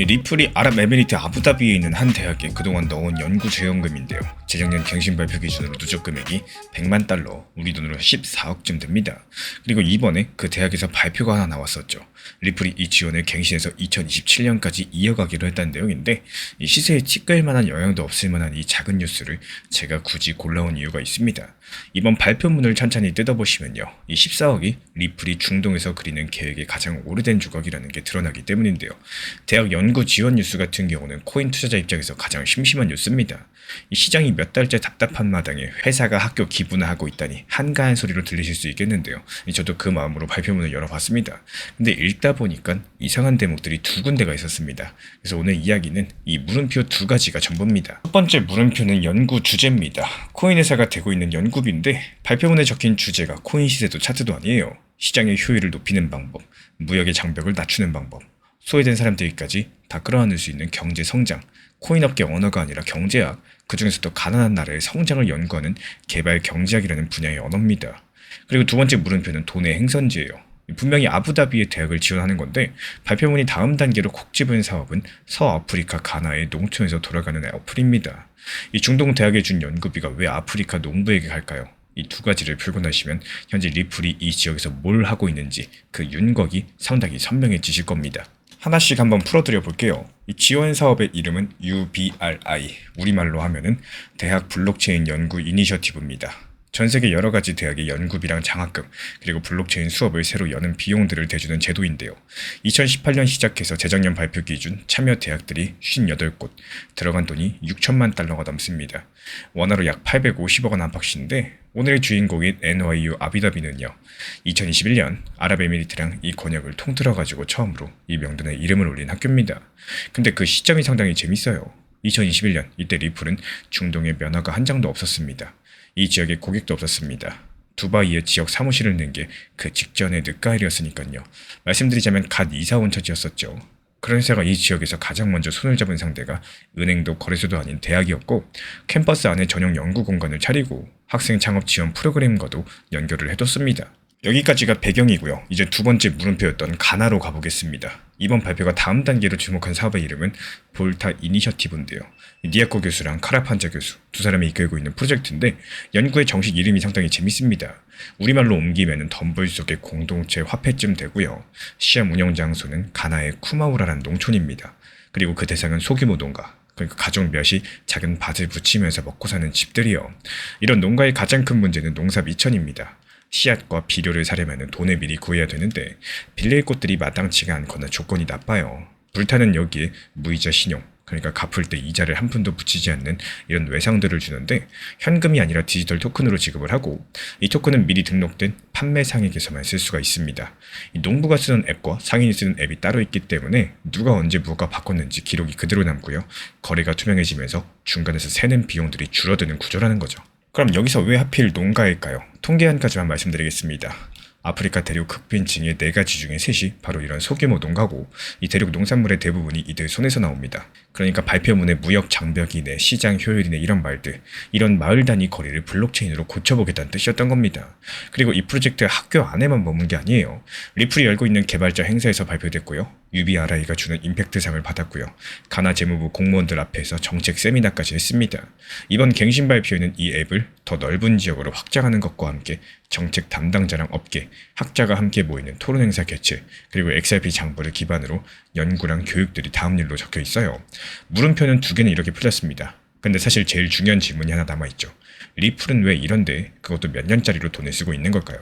리플이 아랍에미리트 아부다비에 있는 한 대학에 그동안 넣은 연구 지원금인데요. 재작년 갱신 발표 기준으로 누적 금액이 100만 달러, 우리 돈으로 14억쯤 됩니다. 그리고 이번에 그 대학에서 발표가 하나 나왔었죠. 리플이 이 지원을 갱신해서 2027년까지 이어가기로 했다는 내용인데, 이 시세에 찍을 만한 영향도 없을 만한 이 작은 뉴스를 제가 굳이 골라온 이유가 있습니다. 이번 발표문을 천천히 뜯어보시면요, 이 14억이 리플이 중동에서 그리는 계획의 가장 오래된 조각이라는 게 드러나기 때문인데요. 대학 연구 지원 뉴스 같은 경우는 코인 투자자 입장에서 가장 심심한 뉴스입니다. 이 시장이 몇 달째 답답한 마당에 회사가 학교 기분화하고 있다니 한가한 소리로 들리실 수 있겠는데요. 저도 그 마음으로 발표문을 열어봤습니다. 근데 읽다 보니까 이상한 대목들이 두 군데가 있었습니다. 그래서 오늘 이야기는 이 물음표 두 가지가 전부입니다. 첫 번째 물음표는 연구 주제입니다. 코인 회사가 되고 있는 연구비인데 발표문에 적힌 주제가 코인 시세도 차트도 아니에요. 시장의 효율을 높이는 방법, 무역의 장벽을 낮추는 방법, 소외된 사람들까지 다 끌어안을 수 있는 경제 성장, 코인업계 언어가 아니라 경제학, 그 중에서도 가난한 나라의 성장을 연구하는 개발 경제학이라는 분야의 언어입니다. 그리고 두 번째 물음표는 돈의 행선지예요. 분명히 아부다비의 대학을 지원하는 건데 발표문이 다음 단계로 콕 집은 사업은 서아프리카 가나의 농촌에서 돌아가는 어플입니다. 이 중동 대학에 준 연구비가 왜 아프리카 농부에게 갈까요? 이 두 가지를 풀고 나시면 현재 리플이 이 지역에서 뭘 하고 있는지 그 윤곽이 상당히 선명해지실 겁니다. 하나씩 한번 풀어드려 볼게요. 이 지원 사업의 이름은 UBRI, 우리말로 하면은 대학 블록체인 연구 이니셔티브입니다. 전 세계 여러 가지 대학의 연구비랑 장학금, 그리고 블록체인 수업을 새로 여는 비용들을 대주는 제도인데요. 2018년 시작해서 재작년 발표 기준 참여 대학들이 58곳, 들어간 돈이 6천만 달러가 넘습니다. 원화로 약 850억 원 안팎인데 오늘의 주인공인 NYU 아부다비는요, 2021년 아랍에미리트랑 이 권역을 통틀어가지고 처음으로 이 명단에 이름을 올린 학교입니다. 근데 그 시점이 상당히 재밌어요. 2021년 이때 리플은 중동에 면허가 한 장도 없었습니다. 이 지역에 고객도 없었습니다. 두바이에 지역 사무실을 낸 게 그 직전의 늦가을이었으니까요. 말씀드리자면 갓 이사 온 처지였었죠. 그런 회사가 이 지역에서 가장 먼저 손을 잡은 상대가 은행도 거래소도 아닌 대학이었고, 캠퍼스 안에 전용 연구 공간을 차리고 학생 창업 지원 프로그램과도 연결을 해뒀습니다. 여기까지가 배경이고요. 이제 두 번째 물음표였던 가나로 가보겠습니다. 이번 발표가 다음 단계로 주목한 사업의 이름은 볼타 이니셔티브인데요. 니아코 교수랑 카라판자 교수 두 사람이 이끌고 있는 프로젝트인데 연구의 정식 이름이 상당히 재밌습니다. 우리말로 옮기면 덤불 속의 공동체 화폐쯤 되고요. 시험 운영 장소는 가나의 쿠마우라라는 농촌입니다. 그리고 그 대상은 소규모 농가, 그러니까 가족 몇이 작은 밭을 붙이면서 먹고 사는 집들이요. 이런 농가의 가장 큰 문제는 농사 미천입니다. 씨앗과 비료를 사려면 돈을 미리 구해야 되는데 빌릴 곳들이 마땅치가 않거나 조건이 나빠요. 불타는 여기에 무이자 신용, 그러니까 갚을 때 이자를 한 푼도 붙이지 않는 이런 외상들을 주는데 현금이 아니라 디지털 토큰으로 지급을 하고, 이 토큰은 미리 등록된 판매상에게서만 쓸 수가 있습니다. 이 농부가 쓰는 앱과 상인이 쓰는 앱이 따로 있기 때문에 누가 언제 무엇과 바꿨는지 기록이 그대로 남고요. 거래가 투명해지면서 중간에서 새는 비용들이 줄어드는 구조라는 거죠. 그럼 여기서 왜 하필 농가일까요? 통계 한 가지만 말씀드리겠습니다. 아프리카 대륙 흑빈층의 4가지 중에 3이 바로 이런 소규모 농가고, 이 대륙 농산물의 대부분이 이들 손에서 나옵니다. 그러니까 발표문에 무역 장벽이네, 시장 효율이네 이런 말들, 이런 마을 단위 거리를 블록체인으로 고쳐보겠다는 뜻이었던 겁니다. 그리고 이 프로젝트 학교 안에만 머문 게 아니에요. 리플이 열고 있는 개발자 행사에서 발표됐고요. UBRI가 주는 임팩트상을 받았고요. 가나 재무부 공무원들 앞에서 정책 세미나까지 했습니다. 이번 갱신 발표에는 이 앱을 더 넓은 지역으로 확장하는 것과 함께 정책 담당자랑 업계, 학자가 함께 모이는 토론 행사 개최, 그리고 XRP 장부를 기반으로 연구랑 교육들이 다음 일로 적혀 있어요. 물음표는 두 개는 이렇게 풀렸습니다. 근데 사실 제일 중요한 질문이 하나 남아있죠. 리플은 왜 이런데 그것도 몇 년짜리로 돈을 쓰고 있는 걸까요?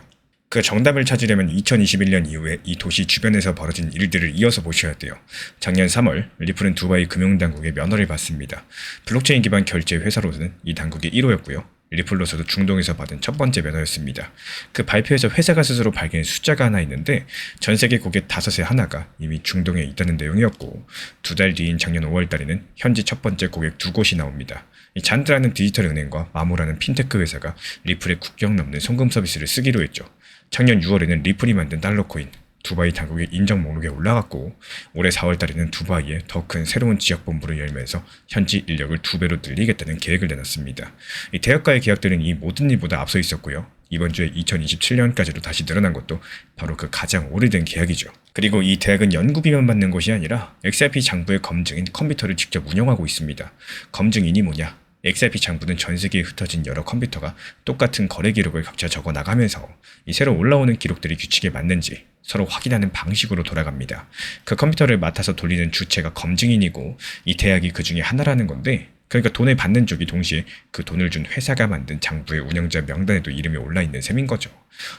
그 정답을 찾으려면 2021년 이후에 이 도시 주변에서 벌어진 일들을 이어서 보셔야 돼요. 작년 3월 리플은 두바이 금융당국의 면허를 받습니다. 블록체인 기반 결제 회사로서는 이 당국의 1호였고요. 리플로서도 중동에서 받은 첫 번째 면허였습니다. 그 발표에서 회사가 스스로 발견한 숫자가 하나 있는데 전 세계 고객 5의 하나가 이미 중동에 있다는 내용이었고, 2달 뒤인 작년 5월달에는 현지 첫 번째 고객 2곳이 나옵니다. 이 잔드라는 디지털 은행과 마모라는 핀테크 회사가 리플의 국경 넘는 송금 서비스를 쓰기로 했죠. 작년 6월에는 리플이 만든 달러코인 두바이 당국의 인정 목록에 올라갔고, 올해 4월달에는 두바이에 더 큰 새로운 지역본부를 열면서 현지 인력을 2배로 늘리겠다는 계획을 내놨습니다. 이 대학과의 계약들은 이 모든 일보다 앞서 있었고요. 이번 주에 2027년까지도 다시 늘어난 것도 바로 그 가장 오래된 계약이죠. 그리고 이 대학은 연구비만 받는 곳이 아니라 XRP 장부의 검증인 컴퓨터를 직접 운영하고 있습니다. 검증인이 뭐냐? XRP 장부는 전 세계에 흩어진 여러 컴퓨터가 똑같은 거래 기록을 각자 적어 나가면서 이 새로 올라오는 기록들이 규칙에 맞는지 서로 확인하는 방식으로 돌아갑니다. 그 컴퓨터를 맡아서 돌리는 주체가 검증인이고 이 대학이 그 중에 하나라는 건데, 그러니까 돈을 받는 쪽이 동시에 그 돈을 준 회사가 만든 장부의 운영자 명단에도 이름이 올라있는 셈인 거죠.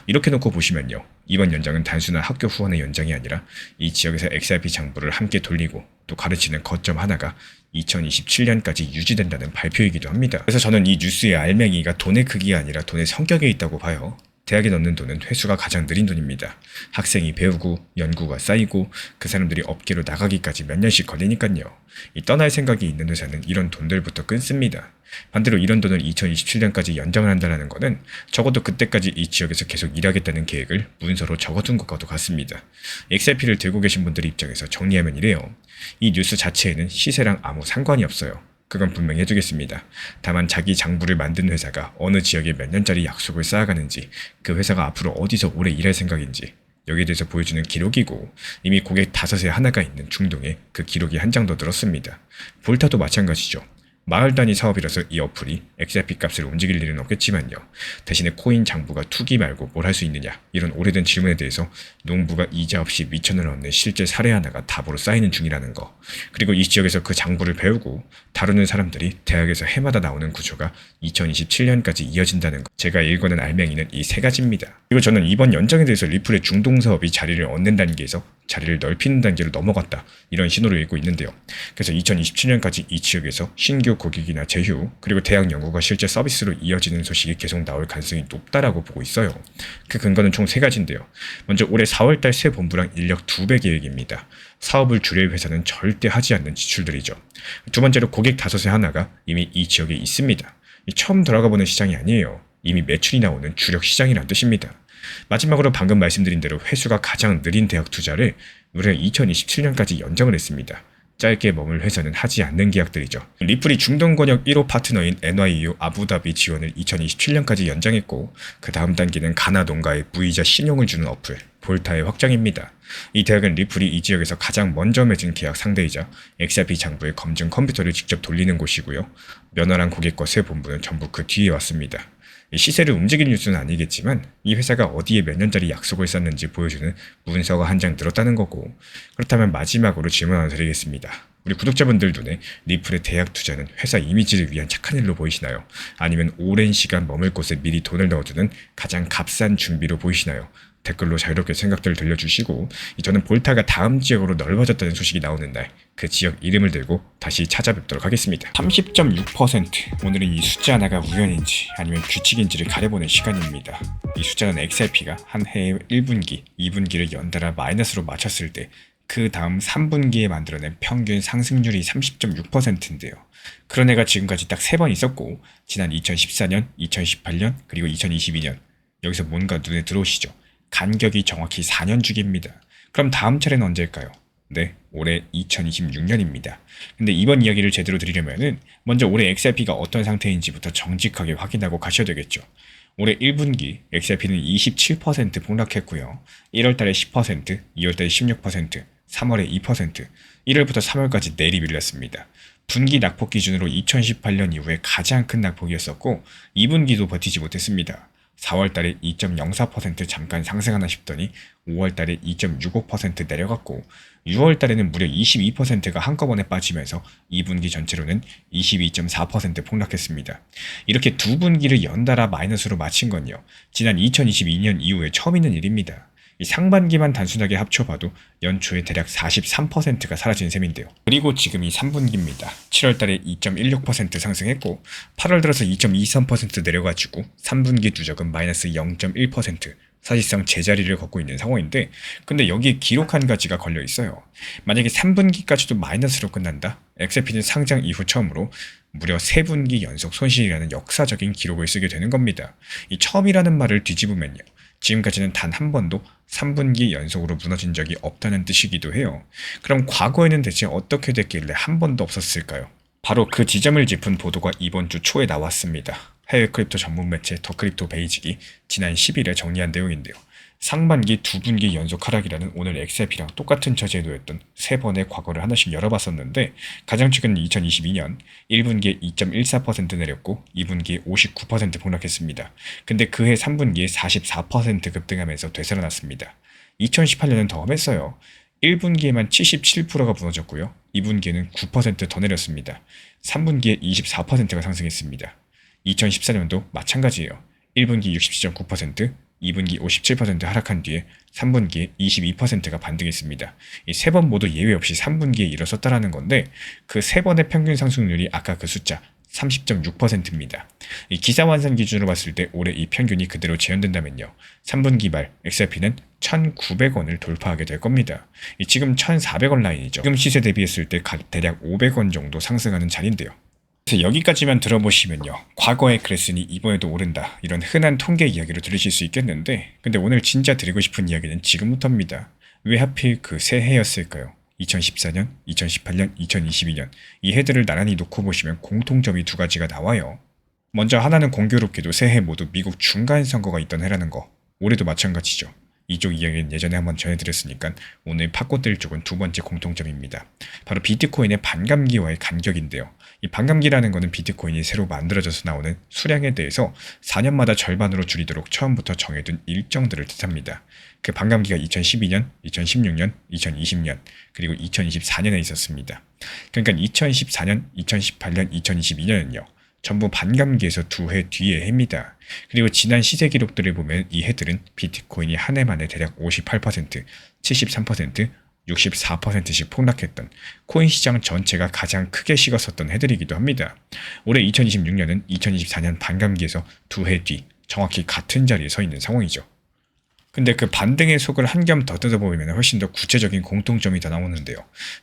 이렇게 놓고 보시면요, 이번 연장은 단순한 학교 후원의 연장이 아니라 이 지역에서 XRP 장부를 함께 돌리고 또 가르치는 거점 하나가 2027년까지 유지된다는 발표이기도 합니다. 그래서 저는 이 뉴스의 알맹이가 돈의 크기가 아니라 돈의 성격에 있다고 봐요. 대학에 넣는 돈은 회수가 가장 느린 돈입니다. 학생이 배우고 연구가 쌓이고 그 사람들이 업계로 나가기까지 몇 년씩 걸리니까요. 이 떠날 생각이 있는 회사는 이런 돈들부터 끊습니다. 반대로 이런 돈을 2027년까지 연장을 한다는 것은 적어도 그때까지 이 지역에서 계속 일하겠다는 계획을 문서로 적어둔 것과도 같습니다. XRP를 들고 계신 분들 입장에서 정리하면 이래요. 이 뉴스 자체에는 시세랑 아무 상관이 없어요. 그건 분명히 해두겠습니다. 다만 자기 장부를 만든 회사가 어느 지역에 몇 년짜리 약속을 쌓아가는지, 그 회사가 앞으로 어디서 오래 일할 생각인지 여기에 대해서 보여주는 기록이고, 이미 고객 5에 하나가 있는 중동에 그 기록이 한 장 더 늘었습니다. 볼타도 마찬가지죠. 마을 단위 사업이라서 이 어플이 XRP 값을 움직일 일은 없겠지만요. 대신에 코인 장부가 투기 말고 뭘 할 수 있느냐, 이런 오래된 질문에 대해서 농부가 이자 없이 미천을 얻는 실제 사례 하나가 답으로 쌓이는 중이라는 거. 그리고 이 지역에서 그 장부를 배우고 다루는 사람들이 대학에서 해마다 나오는 구조가 2027년까지 이어진다는 거. 제가 일궈낸 알맹이는 이 3가지입니다. 그리고 저는 이번 연장에 대해서 리플의 중동 사업이 자리를 얻는 단계에서 자리를 넓히는 단계로 넘어갔다, 이런 신호를 읽고 있는데요. 그래서 2027년까지 이 지역에서 신규 고객이나 제휴, 그리고 대학 연구가 실제 서비스로 이어지는 소식이 계속 나올 가능성이 높다라고 보고 있어요. 그 근거는 총 3가지인데요. 먼저 올해 4월달 새 본부랑 인력 2배 계획입니다. 사업을 줄일 회사는 절대 하지 않는 지출들이죠. 두 번째로 고객 5에 하나가 이미 이 지역에 있습니다. 처음 들어가보는 시장이 아니에요. 이미 매출이 나오는 주력 시장이란 뜻입니다. 마지막으로 방금 말씀드린 대로 회수가 가장 느린 대학 투자를 무려 2027년까지 연장을 했습니다. 짧게 머물 회사는 하지 않는 계약들이죠. 리플이 중동 권역 1호 파트너인 NYU 아부다비 지원을 2027년까지 연장했고, 그 다음 단계는 가나 농가에 무이자 신용을 주는 어플 볼타의 확장입니다. 이 대학은 리플이 이 지역에서 가장 먼저 맺은 계약 상대이자 XRP 장부의 검증 컴퓨터를 직접 돌리는 곳이고요. 면허랑 고객과 새 본부는 전부 그 뒤에 왔습니다. 시세를 움직이는 뉴스는 아니겠지만 이 회사가 어디에 몇 년짜리 약속을 썼는지 보여주는 문서가 한 장 들었다는 거고, 그렇다면 마지막으로 질문 하나 드리겠습니다. 우리 구독자분들 눈에 리플의 대학 투자는 회사 이미지를 위한 착한 일로 보이시나요? 아니면 오랜 시간 머물 곳에 미리 돈을 넣어두는 가장 값싼 준비로 보이시나요? 댓글로 자유롭게 생각들 들려주시고, 저는 볼타가 다음 지역으로 넓어졌다는 소식이 나오는 날 그 지역 이름을 들고 다시 찾아뵙도록 하겠습니다. 30.6%, 오늘은 이 숫자 하나가 우연인지 아니면 규칙인지를 가려보는 시간입니다. 이 숫자는 XRP가 한 해의 1분기, 2분기를 연달아 마이너스로 맞췄을 때 그 다음 3분기에 만들어낸 평균 상승률이 30.6%인데요. 그런 해가 지금까지 딱 3번 있었고, 지난 2014년, 2018년, 그리고 2022년, 여기서 뭔가 눈에 들어오시죠? 간격이 정확히 4년 주기입니다. 그럼 다음 차례는 언제일까요? 네, 올해 2026년입니다. 근데 이번 이야기를 제대로 드리려면은 먼저 올해 XRP가 어떤 상태인지부터 정직하게 확인하고 가셔야 되겠죠. 올해 1분기 XRP는 27% 폭락했고요. 1월달에 10%, 2월달에 16%, 3월에 2%, 1월부터 3월까지 내리밀렸습니다. 분기 낙폭 기준으로 2018년 이후에 가장 큰 낙폭이었었고 2분기도 버티지 못했습니다. 4월달에 2.04% 잠깐 상승하나 싶더니 5월달에 2.65% 내려갔고 6월달에는 무려 22%가 한꺼번에 빠지면서 2분기 전체로는 22.4% 폭락했습니다. 이렇게 두 분기를 연달아 마이너스로 마친 건요, 지난 2022년 이후에 처음 있는 일입니다. 이 상반기만 단순하게 합쳐봐도 연초에 대략 43%가 사라진 셈인데요. 그리고 지금 이 3분기입니다. 7월달에 2.16% 상승했고 8월 들어서 2.23% 내려가지고 3분기 누적은 마이너스 0.1%, 사실상 제자리를 걷고 있는 상황인데, 근데 여기에 기록 한 가지가 걸려 있어요. 만약에 3분기까지도 마이너스로 끝난다? XRP는 상장 이후 처음으로 무려 3분기 연속 손실이라는 역사적인 기록을 쓰게 되는 겁니다. 이 처음이라는 말을 뒤집으면요, 지금까지는 단 한 번도 3분기 연속으로 무너진 적이 없다는 뜻이기도 해요. 그럼 과거에는 대체 어떻게 됐길래 한 번도 없었을까요? 바로 그 지점을 짚은 보도가 이번 주 초에 나왔습니다. 해외 크립토 전문 매체 더 크립토 베이직이 지난 10일에 정리한 내용인데요. 상반기 두 분기 연속 하락이라는 오늘 XRP랑 똑같은 처지에 놓였던 세 번의 과거를 하나씩 열어봤었는데, 가장 최근 2022년 1분기에 2.14% 내렸고 2분기에 59% 폭락했습니다. 근데 그해 3분기에 44% 급등하면서 되살아났습니다. 2018년은 더 험했어요. 1분기에만 77%가 무너졌고요. 2분기에는 9% 더 내렸습니다. 3분기에 24%가 상승했습니다. 2014년도 마찬가지예요. 1분기 67.9%, 2분기 57% 하락한 뒤에 3분기에 22%가 반등했습니다. 이 세 번 모두 예외 없이 3분기에 일어섰다라는 건데, 그 세 번의 평균 상승률이 아까 그 숫자 30.6%입니다. 이 기사 완산 기준으로 봤을 때 올해 이 평균이 그대로 재현된다면요, 3분기 말 XRP는 1,900원을 돌파하게 될 겁니다. 지금 1,400원 라인이죠. 지금 시세 대비했을 때 대략 500원 정도 상승하는 자리인데요. 그래서 여기까지만 들어보시면요, 과거에 그랬으니 이번에도 오른다, 이런 흔한 통계 이야기로 들으실 수 있겠는데, 근데 오늘 진짜 드리고 싶은 이야기는 지금부터입니다. 왜 하필 그 세 해였을까요? 2014년, 2018년, 2022년 이 해들을 나란히 놓고 보시면 공통점이 두 가지가 나와요. 먼저 하나는 공교롭게도 세 해 모두 미국 중간 선거가 있던 해라는 거. 올해도 마찬가지죠. 이쪽 이야기는 예전에 한번 전해드렸으니까 오늘 파고들 쪽은 두 번째 공통점입니다. 바로 비트코인의 반감기와의 간격인데요. 이 반감기라는 것은 비트코인이 새로 만들어져서 나오는 수량에 대해서 4년마다 절반으로 줄이도록 처음부터 정해둔 일정들을 뜻합니다. 그 반감기가 2012년, 2016년, 2020년, 그리고 2024년에 있었습니다. 그러니까 2014년, 2018년, 2022년은요. 전부 반감기에서 두 해 뒤의 해입니다. 그리고 지난 시세 기록들을 보면 이 해들은 비트코인이 한 해 만에 대략 58%, 73%, 64%씩 폭락했던 코인 시장 전체가 가장 크게 식었었던 해들이기도 합니다. 올해 2026년은 2024년 반감기에서 두 해 뒤 정확히 같은 자리에 서 있는 상황이죠. 근데 그 반등의 속을 한 겸 더 뜯어보면 훨씬 더 구체적인 공통점이 더 나오는데요.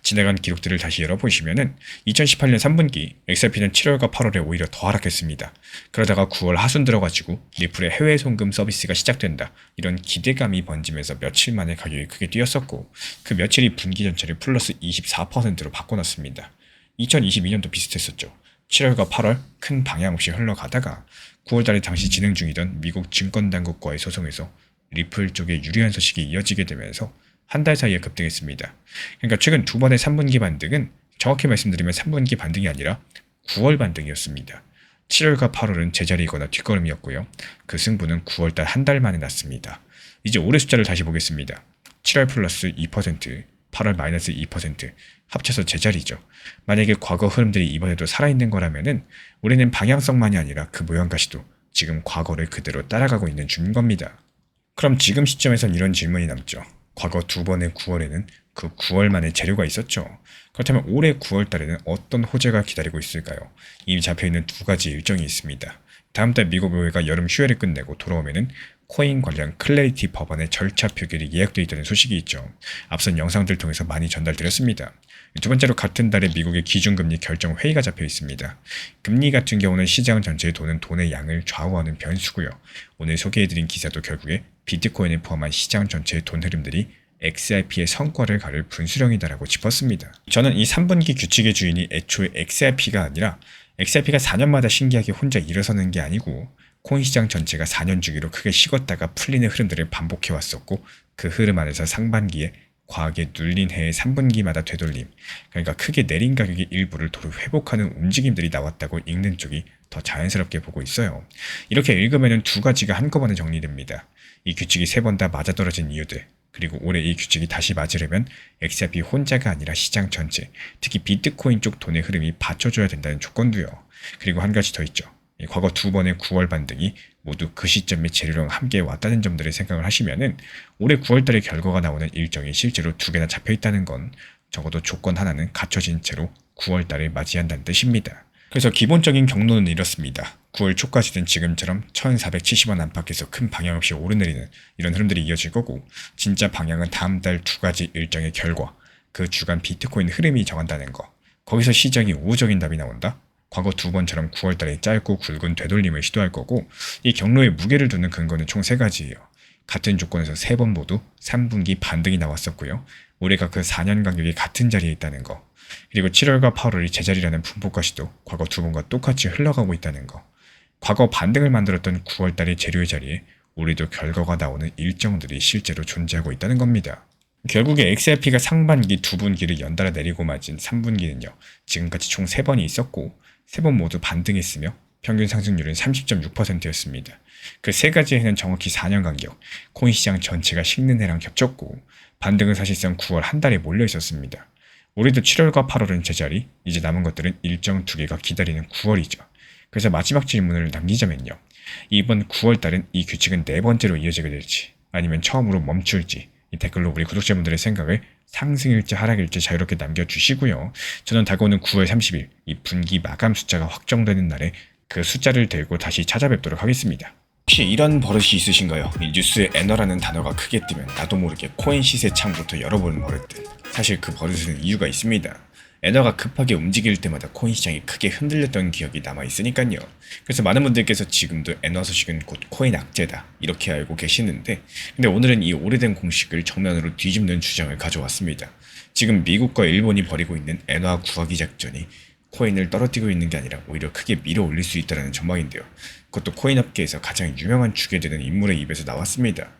지나간 기록들을 다시 열어보시면은 2018년 3분기 XRP는 7월과 8월에 오히려 더 하락했습니다. 그러다가 9월 하순 들어가지고 리플의 해외 송금 서비스가 시작된다, 이런 기대감이 번지면서 며칠 만에 가격이 크게 뛰었었고, 그 며칠이 분기 전체를 플러스 24%로 바꿔놨습니다. 2022년도 비슷했었죠. 7월과 8월 큰 방향 없이 흘러가다가 9월달에 당시 진행 중이던 미국 증권당국과의 소송에서 리플 쪽에 유리한 소식이 이어지게 되면서 한 달 사이에 급등했습니다. 그러니까 최근 두 번의 3분기 반등은 정확히 말씀드리면 3분기 반등이 아니라 9월 반등이었습니다. 7월과 8월은 제자리이거나 뒷걸음이었고요. 그 승부는 9월달 한 달 만에 났습니다. 이제 올해 숫자를 다시 보겠습니다. 7월 플러스 2%, 8월 마이너스 2%, 합쳐서 제자리죠. 만약에 과거 흐름들이 이번에도 살아있는 거라면은 올해는 방향성만이 아니라 그 모양가시도 지금 과거를 그대로 따라가고 있는 중인 겁니다. 그럼 지금 시점에선 이런 질문이 남죠. 과거 두 번의 9월에는 그 9월 만에 재료가 있었죠. 그렇다면 올해 9월 달에는 어떤 호재가 기다리고 있을까요? 이미 잡혀있는 두 가지 일정이 있습니다. 다음 달 미국 의회가 여름 휴회를 끝내고 돌아오면은 코인 관련 클래리티 법안의 절차 표결이 예약되어 있다는 소식이 있죠. 앞선 영상들 통해서 많이 전달드렸습니다. 두 번째로 같은 달에 미국의 기준금리 결정 회의가 잡혀 있습니다. 금리 같은 경우는 시장 전체에 도는 돈의 양을 좌우하는 변수고요. 오늘 소개해드린 기사도 결국에 비트코인을 포함한 시장 전체의 돈 흐름들이 XRP의 성과를 가를 분수령이다라고 짚었습니다. 저는 이 3분기 규칙의 주인이 애초에 XRP가 아니라 XRP가 4년마다 신기하게 혼자 일어서는 게 아니고 코인 시장 전체가 4년 주기로 크게 식었다가 풀리는 흐름들을 반복해왔었고, 그 흐름 안에서 상반기에 과하게 눌린 해의 3분기마다 되돌림, 그러니까 크게 내린 가격의 일부를 도로 회복하는 움직임들이 나왔다고 읽는 쪽이 더 자연스럽게 보고 있어요. 이렇게 읽으면 두 가지가 한꺼번에 정리됩니다. 이 규칙이 3번 다 맞아떨어진 이유들, 그리고 올해 이 규칙이 다시 맞으려면 XRP 혼자가 아니라 시장 전체, 특히 비트코인 쪽 돈의 흐름이 받쳐줘야 된다는 조건도요. 그리고 한 가지 더 있죠. 과거 두 번의 9월 반등이 모두 그 시점에 재료랑 함께 왔다는 점들을 생각을 하시면은 올해 9월달에 결과가 나오는 일정이 실제로 두 개나 잡혀있다는 건 적어도 조건 하나는 갖춰진 채로 9월달을 맞이한다는 뜻입니다. 그래서 기본적인 경로는 이렇습니다. 9월 초까지는 지금처럼 1470원 안팎에서 큰 방향 없이 오르내리는 이런 흐름들이 이어질 거고, 진짜 방향은 다음 달 두 가지 일정의 결과, 그 주간 비트코인 흐름이 정한다는 거. 거기서 시장이 우호적인 답이 나온다? 과거 두 번처럼 9월달에 짧고 굵은 되돌림을 시도할 거고, 이 경로에 무게를 두는 근거는 총 3가지예요. 같은 조건에서 3번 모두 3분기 반등이 나왔었고요. 올해가 그 4년 간격이 같은 자리에 있다는 거. 그리고 7월과 8월이 제자리라는 분포가시도 과거 두 번과 똑같이 흘러가고 있다는 거. 과거 반등을 만들었던 9월달의 재료의 자리에 우리도 결과가 나오는 일정들이 실제로 존재하고 있다는 겁니다. 결국에 XRP가 상반기 2분기를 연달아 내리고 맞은 3분기는요. 지금까지 총 3번이 있었고 3번 모두 반등했으며 평균 상승률은 30.6%였습니다. 그 세 가지 해는 정확히 4년 간격, 코인 시장 전체가 식는 해랑 겹쳤고 반등은 사실상 9월 한 달에 몰려 있었습니다. 우리도 7월과 8월은 제자리, 이제 남은 것들은 일정 2개가 기다리는 9월이죠. 그래서 마지막 질문을 남기자면요. 이번 9월 달은 이 규칙은 4번째로 이어지게 될지 아니면 처음으로 멈출지 이 댓글로 우리 구독자분들의 생각을 상승일지 하락일지 자유롭게 남겨주시고요. 저는 다가오는 9월 30일 이 분기 마감 숫자가 확정되는 날에 그 숫자를 들고 다시 찾아뵙도록 하겠습니다. 혹시 이런 버릇이 있으신가요? 이 뉴스에 애너라는 단어가 크게 뜨면 나도 모르게 코인 시세 창부터 열어보는 버릇들. 사실 그 버릇은 이유가 있습니다. 애너가 급하게 움직일 때마다 코인 시장이 크게 흔들렸던 기억이 남아있으니까요. 그래서 많은 분들께서 지금도 애너 소식은 곧 코인 악재다 이렇게 알고 계시는데 근데 오늘은 이 오래된 공식을 정면으로 뒤집는 주장을 가져왔습니다. 지금 미국과 일본이 벌이고 있는 애너화 구하기 작전이 코인을 떨어뜨리고 있는 게 아니라 오히려 크게 밀어 올릴 수 있다는 전망인데요. 그것도 코인 업계에서 가장 유명한 축에 되는 인물의 입에서 나왔습니다.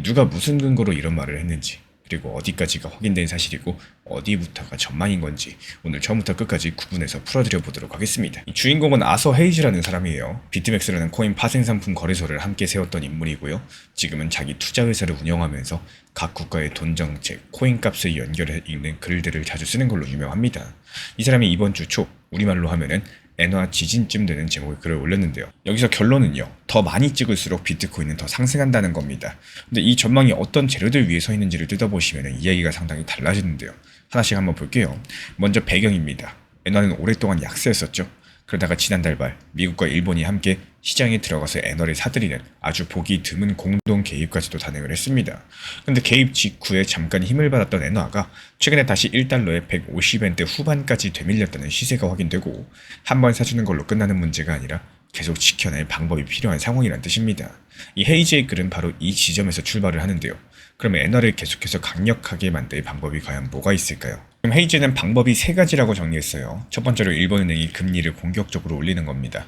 누가 무슨 근거로 이런 말을 했는지 그리고 어디까지가 확인된 사실이고 어디부터가 전망인 건지 오늘 처음부터 끝까지 구분해서 풀어드려 보도록 하겠습니다. 이 주인공은 아서 헤이즈라는 사람이에요. 비트맥스라는 코인 파생상품 거래소를 함께 세웠던 인물이고요. 지금은 자기 투자회사를 운영하면서 각 국가의 돈 정책, 코인 값을 연결해 읽는 글들을 자주 쓰는 걸로 유명합니다. 이 사람이 이번 주 초 우리말로 하면은 애너와 지진쯤 되는 제목의 글을 올렸는데요. 여기서 결론은요. 더 많이 찍을수록 비트코인은 더 상승한다는 겁니다. 근데 이 전망이 어떤 재료들 위에 서 있는지를 뜯어보시면 이야기가 상당히 달라지는데요. 하나씩 한번 볼게요. 먼저 배경입니다. 애너는 오랫동안 약세였었죠. 그러다가 지난달 말 미국과 일본이 함께 시장에 들어가서 애너를 사들이는 아주 보기 드문 공동 개입까지도 단행을 했습니다. 근데 개입 직후에 잠깐 힘을 받았던 애너가 최근에 다시 1달러에 150엔대 후반까지 되밀렸다는 시세가 확인되고 한 번 사주는 걸로 끝나는 문제가 아니라 계속 지켜낼 방법이 필요한 상황이란 뜻입니다. 이 헤이즈의 글은 바로 이 지점에서 출발을 하는데요. 그럼 애너를 계속해서 강력하게 만들 방법이 과연 뭐가 있을까요? 그럼 헤이즈는 방법이 3가지라고 정리했어요. 첫 번째로 일본은행이 금리를 공격적으로 올리는 겁니다.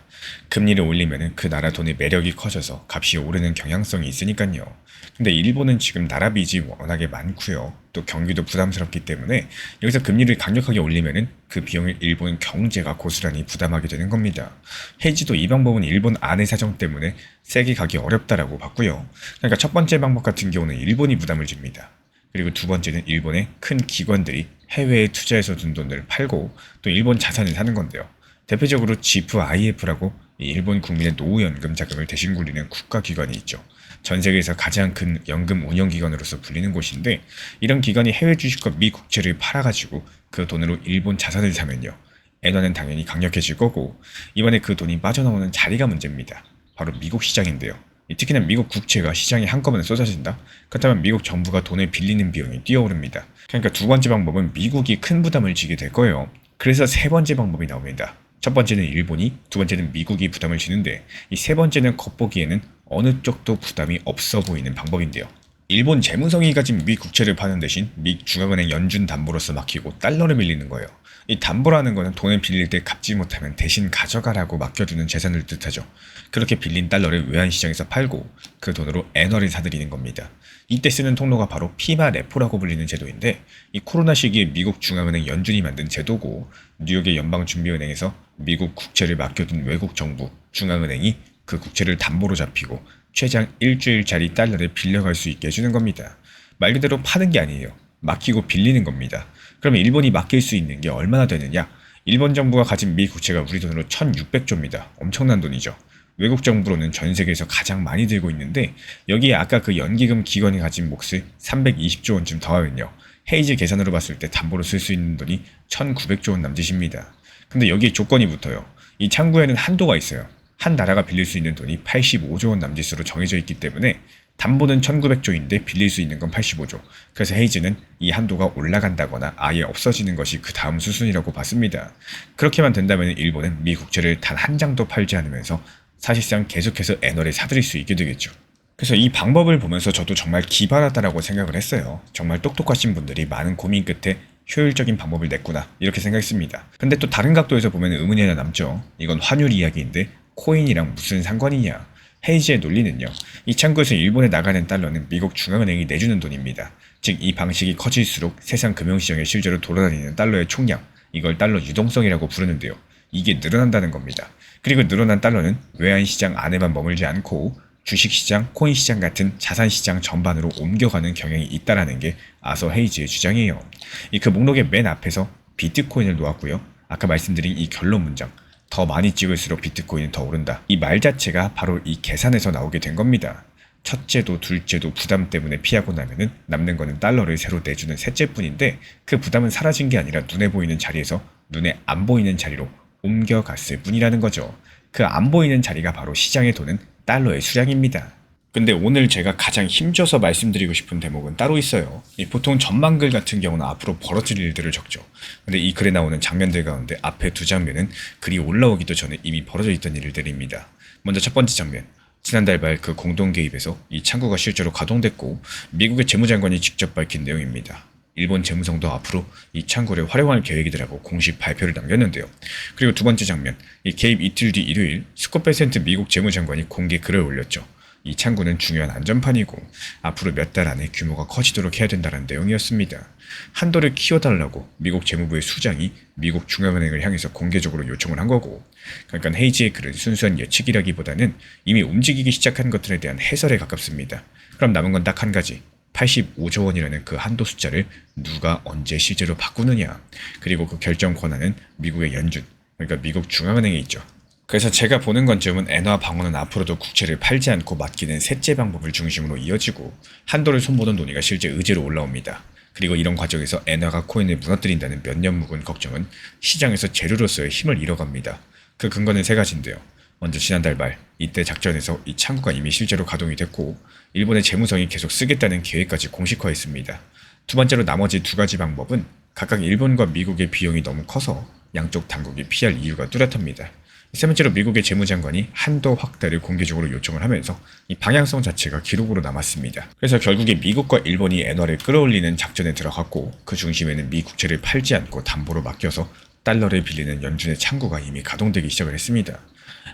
금리를 올리면 그 나라 돈의 매력이 커져서 값이 오르는 경향성이 있으니까요. 근데 일본은 지금 나라 빚이 워낙에 많고요. 또 경기도 부담스럽기 때문에 여기서 금리를 강력하게 올리면 그 비용을 일본 경제가 고스란히 부담하게 되는 겁니다. 헤이즈도 이 방법은 일본 안의 사정 때문에 세게 가기 어렵다라고 봤고요. 그러니까 첫 번째 방법 같은 경우는 일본이 부담을 줍니다. 그리고 두 번째는 일본의 큰 기관들이 해외에 투자해서 둔 돈을 팔고 또 일본 자산을 사는 건데요. 대표적으로 GIF라고 일본 국민의 노후연금 자금을 대신 굴리는 국가기관이 있죠. 전 세계에서 가장 큰 연금 운영기관으로서 불리는 곳인데 이런 기관이 해외 주식과 미 국채를 팔아가지고 그 돈으로 일본 자산을 사면요. 엔화는 당연히 강력해질 거고 이번에 그 돈이 빠져나오는 자리가 문제입니다. 바로 미국 시장인데요. 특히나 미국 국채가 시장에 한꺼번에 쏟아진다? 그렇다면 미국 정부가 돈을 빌리는 비용이 뛰어오릅니다. 그러니까 두 번째 방법은 미국이 큰 부담을 지게 될 거예요. 그래서 세 번째 방법이 나옵니다. 첫 번째는 일본이, 두 번째는 미국이 부담을 지는데 이 세 번째는 겉보기에는 어느 쪽도 부담이 없어 보이는 방법인데요. 일본 재무성이 가진 미 국채를 파는 대신 미 중앙은행 연준 담보로서 맡기고 달러를 빌리는 거예요. 이 담보라는 거는 돈을 빌릴 때 갚지 못하면 대신 가져가라고 맡겨두는 재산을 뜻하죠. 그렇게 빌린 달러를 외환시장에서 팔고 그 돈으로 엔화를 사들이는 겁니다. 이때 쓰는 통로가 바로 피마 레포라고 불리는 제도인데 이 코로나 시기에 미국 중앙은행 연준이 만든 제도고 뉴욕의 연방준비은행에서 미국 국채를 맡겨둔 외국 정부 중앙은행이 그 국채를 담보로 잡히고 최장 일주일짜리 달러를 빌려갈 수 있게 해주는 겁니다. 말 그대로 파는 게 아니에요. 맡기고 빌리는 겁니다. 그러면 일본이 맡길 수 있는 게 얼마나 되느냐? 일본 정부가 가진 미 국채가 우리 돈으로 1600조입니다. 엄청난 돈이죠. 외국 정부로는 전 세계에서 가장 많이 들고 있는데 여기에 아까 그 연기금 기관이 가진 몫을 320조 원쯤 더하면요. 헤이즈 계산으로 봤을 때 담보로 쓸 수 있는 돈이 1900조 원 남짓입니다. 근데 여기에 조건이 붙어요. 이 창구에는 한도가 있어요. 한 나라가 빌릴 수 있는 돈이 85조 원 남짓으로 정해져 있기 때문에 담보는 1900조인데 빌릴 수 있는 건 85조. 그래서 헤이즈는 이 한도가 올라간다거나 아예 없어지는 것이 그 다음 수순이라고 봤습니다. 그렇게만 된다면 일본은 미 국채를 단 한 장도 팔지 않으면서 사실상 계속해서 엔화를 사들일 수 있게 되겠죠. 그래서 이 방법을 보면서 저도 정말 기발하다라고 생각을 했어요. 정말 똑똑하신 분들이 많은 고민 끝에 효율적인 방법을 냈구나 이렇게 생각했습니다. 근데 또 다른 각도에서 보면 의문이 하나 남죠. 이건 환율 이야기인데 코인이랑 무슨 상관이냐. 헤이지의 논리는요. 이 창구에서 일본에 나가는 달러는 미국 중앙은행이 내주는 돈입니다. 즉 이 방식이 커질수록 세상 금융시장에 실제로 돌아다니는 달러의 총량, 이걸 달러 유동성이라고 부르는데요. 이게 늘어난다는 겁니다. 그리고 늘어난 달러는 외환시장 안에만 머물지 않고 주식시장, 코인시장 같은 자산시장 전반으로 옮겨가는 경향이 있다는 게 아서 헤이지의 주장이에요. 그 목록의 맨 앞에서 비트코인을 놓았고요. 아까 말씀드린 이 결론 문장, 더 많이 찍을수록 비트코인은 더 오른다. 이 말 자체가 바로 이 계산에서 나오게 된 겁니다. 첫째도 둘째도 부담 때문에 피하고 나면은 남는 거는 달러를 새로 내주는 셋째뿐인데 그 부담은 사라진 게 아니라 눈에 보이는 자리에서 눈에 안 보이는 자리로 옮겨갔을 뿐이라는 거죠. 그 안 보이는 자리가 바로 시장에 도는 달러의 수량입니다. 근데 오늘 제가 가장 힘줘서 말씀드리고 싶은 대목은 따로 있어요. 보통 전망글 같은 경우는 앞으로 벌어질 일들을 적죠. 근데 이 글에 나오는 장면들 가운데 앞에 두 장면은 글이 올라오기도 전에 이미 벌어져 있던 일들입니다. 먼저 첫 번째 장면. 지난달 말 그 공동 개입에서 이 창구가 실제로 가동됐고 미국의 재무장관이 직접 밝힌 내용입니다. 일본 재무성도 앞으로 이 창구를 활용할 계획이더라고 공식 발표를 남겼는데요. 그리고 두 번째 장면, 이 개입 이틀 뒤 일요일 스콧 베센트 미국 재무장관이 공개 글을 올렸죠. 이 창구는 중요한 안전판이고 앞으로 몇 달 안에 규모가 커지도록 해야 된다는 내용이었습니다. 한도를 키워달라고 미국 재무부의 수장이 미국 중앙은행을 향해서 공개적으로 요청을 한 거고, 그러니까 헤이지의 글은 순수한 예측이라기보다는 이미 움직이기 시작한 것들에 대한 해설에 가깝습니다. 그럼 남은 건 딱 한 가지. 85조 원이라는 그 한도 숫자를 누가 언제 실제로 바꾸느냐, 그리고 그 결정 권한은 미국의 연준, 그러니까 미국 중앙은행에 있죠. 그래서 제가 보는 관점은 엔화 방어는 앞으로도 국채를 팔지 않고 맡기는 셋째 방법을 중심으로 이어지고 한도를 손보던 논의가 실제 의제로 올라옵니다. 그리고 이런 과정에서 엔화가 코인을 무너뜨린다는 몇 년 묵은 걱정은 시장에서 재료로서의 힘을 잃어갑니다. 그 근거는 세 가지인데요. 먼저 지난달 말 이때 작전에서 이 창구가 이미 실제로 가동이 됐고 일본의 재무성이 계속 쓰겠다는 계획까지 공식화했습니다. 두 번째로 나머지 두 가지 방법은 각각 일본과 미국의 비용이 너무 커서 양쪽 당국이 피할 이유가 뚜렷합니다. 세 번째로 미국의 재무장관이 한도 확대를 공개적으로 요청을 하면서 이 방향성 자체가 기록으로 남았습니다. 그래서 결국에 미국과 일본이 엔화를 끌어올리는 작전에 들어갔고 그 중심에는 미 국채를 팔지 않고 담보로 맡겨서 달러를 빌리는 연준의 창구가 이미 가동되기 시작을 했습니다.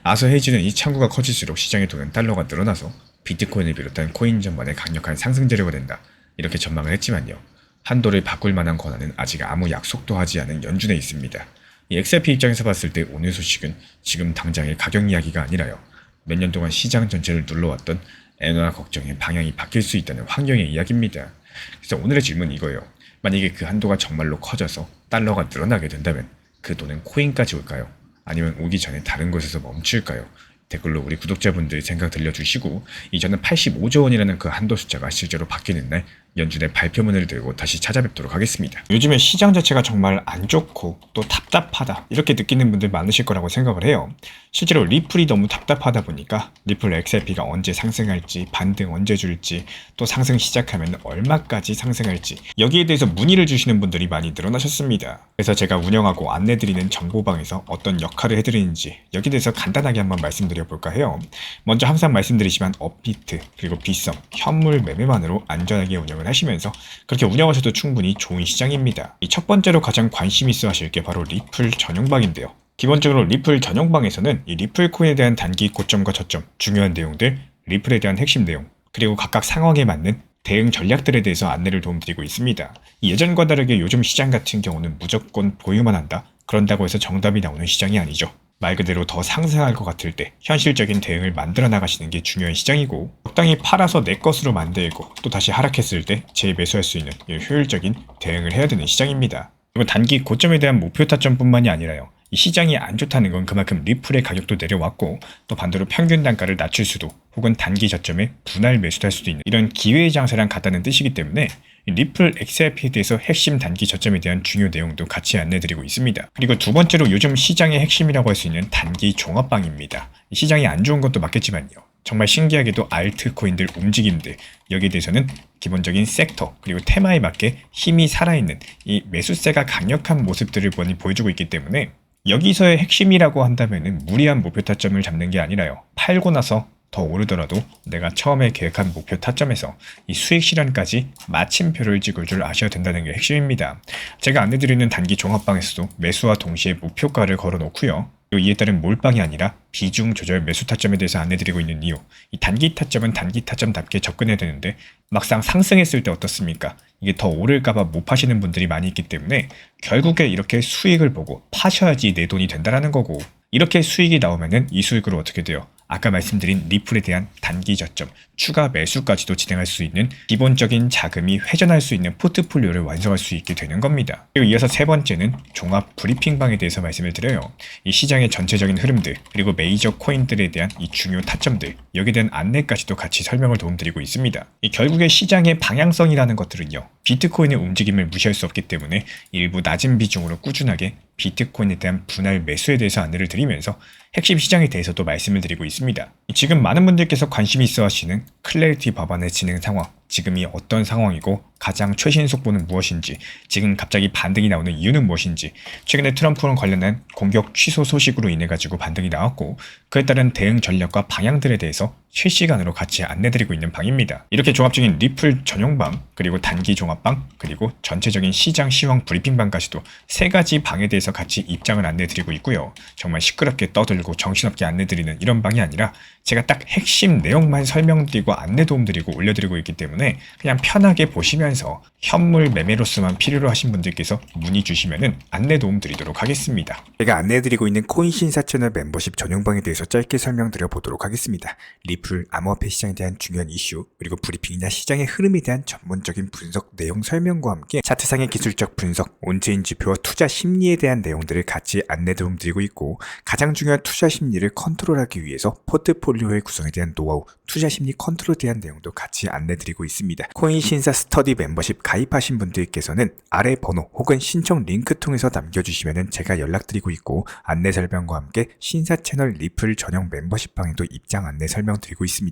아서 헤이지는 이 창구가 커질수록 시장에 도는 달러가 늘어나서 비트코인을 비롯한 코인 전반에 강력한 상승 재료가 된다. 이렇게 전망을 했지만요. 한도를 바꿀 만한 권한은 아직 아무 약속도 하지 않은 연준에 있습니다. 이 XRP 입장에서 봤을 때 오늘 소식은 지금 당장의 가격 이야기가 아니라요. 몇 년 동안 시장 전체를 눌러왔던 엔화 걱정의 방향이 바뀔 수 있다는 환경의 이야기입니다. 그래서 오늘의 질문은 이거예요. 만약에 그 한도가 정말로 커져서 달러가 늘어나게 된다면 그 돈은 코인까지 올까요? 아니면 오기 전에 다른 곳에서 멈출까요? 댓글로 우리 구독자분들 생각 들려주시고 저는 85조 원이라는 그 한도 숫자가 실제로 바뀌는 날 연준의 발표문을 들고 다시 찾아뵙도록 하겠습니다. 요즘에 시장 자체가 정말 안 좋고 또 답답하다 이렇게 느끼는 분들 많으실 거라고 생각을 해요. 실제로 리플이 너무 답답하다 보니까 리플 XRP가 언제 상승할지, 반등 언제 줄지, 또 상승 시작하면 얼마까지 상승할지 여기에 대해서 문의를 주시는 분들이 많이 늘어나셨습니다. 그래서 제가 운영하고 안내드리는 정보방에서 어떤 역할을 해드리는지 여기에 대해서 간단하게 한번 말씀드려볼까 해요. 먼저 항상 말씀드리지만 업비트 그리고 빗썸, 현물 매매만으로 안전하게 운영을 하시면서 그렇게 운영하셔도 충분히 좋은 시장입니다. 이 첫 번째로 가장 관심 있어 하실 게 바로 리플 전용방인데요. 기본적으로 리플 전용방에서는 이 리플 코인에 대한 단기 고점과 저점, 중요한 내용들, 리플에 대한 핵심 내용, 그리고 각각 상황에 맞는 대응 전략들에 대해서 안내를 도움드리고 있습니다. 예전과 다르게 요즘 시장 같은 경우는 무조건 보유만 한다? 그런다고 해서 정답이 나오는 시장이 아니죠. 말 그대로 더 상승할 것 같을 때 현실적인 대응을 만들어 나가시는 게 중요한 시장이고 적당히 팔아서 내 것으로 만들고 또 다시 하락했을 때 재매수할 수 있는 효율적인 대응을 해야 되는 시장입니다. 이번 단기 고점에 대한 목표 타점뿐만이 아니라요. 이 시장이 안 좋다는 건 그만큼 리플의 가격도 내려왔고 또 반대로 평균 단가를 낮출 수도 혹은 단기 저점에 분할 매수할 수도 있는 이런 기회의 장세랑 같다는 뜻이기 때문에 리플 XRP에 대해서 핵심 단기 저점에 대한 중요 내용도 같이 안내드리고 있습니다. 그리고 두 번째로 요즘 시장의 핵심이라고 할 수 있는 단기 종합방입니다. 시장이 안 좋은 것도 맞겠지만요. 정말 신기하게도 알트코인들 움직임들 여기에 대해서는 기본적인 섹터 그리고 테마에 맞게 힘이 살아있는 이 매수세가 강력한 모습들을 많이 보여주고 있기 때문에 여기서의 핵심이라고 한다면 무리한 목표 타점을 잡는 게 아니라요. 팔고 나서 더 오르더라도 내가 처음에 계획한 목표 타점에서 이 수익 실현까지 마침표를 찍을 줄 아셔야 된다는 게 핵심입니다. 제가 안내드리는 단기 종합방에서도 매수와 동시에 목표가를 걸어 놓고요. 그리고 이에 따른 몰빵이 아니라 비중 조절 매수 타점에 대해서 안내드리고 있는 이유. 이 단기 타점은 단기 타점답게 접근해야 되는데 막상 상승했을 때 어떻습니까? 이게 더 오를까봐 못 파시는 분들이 많이 있기 때문에 결국에 이렇게 수익을 보고 파셔야지 내 돈이 된다라는 거고, 이렇게 수익이 나오면은 이 수익으로 어떻게 돼요? 아까 말씀드린 리플에 대한 단기 저점, 추가 매수까지도 진행할 수 있는 기본적인 자금이 회전할 수 있는 포트폴리오를 완성할 수 있게 되는 겁니다. 그리고 이어서 세 번째는 종합 브리핑방에 대해서 말씀을 드려요. 이 시장의 전체적인 흐름들, 그리고 메이저 코인들에 대한 이 중요 타점들, 여기에 대한 안내까지도 같이 설명을 도움드리고 있습니다. 이 결국에 시장의 방향성이라는 것들은요, 비트코인의 움직임을 무시할 수 없기 때문에 일부 낮은 비중으로 꾸준하게 비트코인에 대한 분할 매수에 대해서 안내를 드리면서 핵심 시장에 대해서도 말씀을 드리고 있습니다. 지금 많은 분들께서 관심이 있어 하시는 클래리티 법안의 진행 상황, 지금이 어떤 상황이고 가장 최신 속보는 무엇인지, 지금 갑자기 반등이 나오는 이유는 무엇인지, 최근에 트럼프랑 관련된 공격 취소 소식으로 인해 가지고 반등이 나왔고 그에 따른 대응 전략과 방향들에 대해서 실시간으로 같이 안내드리고 있는 방입니다. 이렇게 종합적인 리플 전용방, 그리고 단기 종합방, 그리고 전체적인 시장 시황 브리핑방까지도 세 가지 방에 대해서 같이 입장을 안내드리고 있고요. 정말 시끄럽게 떠들고 정신없게 안내드리는 이런 방이 아니라 제가 딱 핵심 내용만 설명드리고 안내 도움드리고 올려드리고 있기 때문에 그냥 편하게 보시면서 현물 매매로서만 필요로 하신 분들께서 문의 주시면은 안내 도움드리도록 하겠습니다. 제가 안내해드리고 있는 코인 신사 채널 멤버십 전용방에 대해서 짧게 설명드려 보도록 하겠습니다. 리플, 암호화폐 시장에 대한 중요한 이슈, 그리고 브리핑이나 시장의 흐름에 대한 전문적인 분석 내용 설명과 함께 차트상의 기술적 분석, 온체인 지표와 투자 심리에 대한 내용들을 같이 안내 도움드리고 있고, 가장 중요한 투자 심리를 컨트롤하기 위해서 포트폴리오의 구성에 대한 노하우, 투자 심리 컨트롤에 대한 내용도 같이 안내드리고 있습니다. 코인 신사 스터디 멤버십 가입하신 분들께서는 아래 번호 혹은 신청 링크 통해서 남겨주시면 제가 연락드리고 있고, 안내 설명과 함께 신사 채널 리플 전용 멤버십 방에도 입장 안내 설명드리고 있습니다.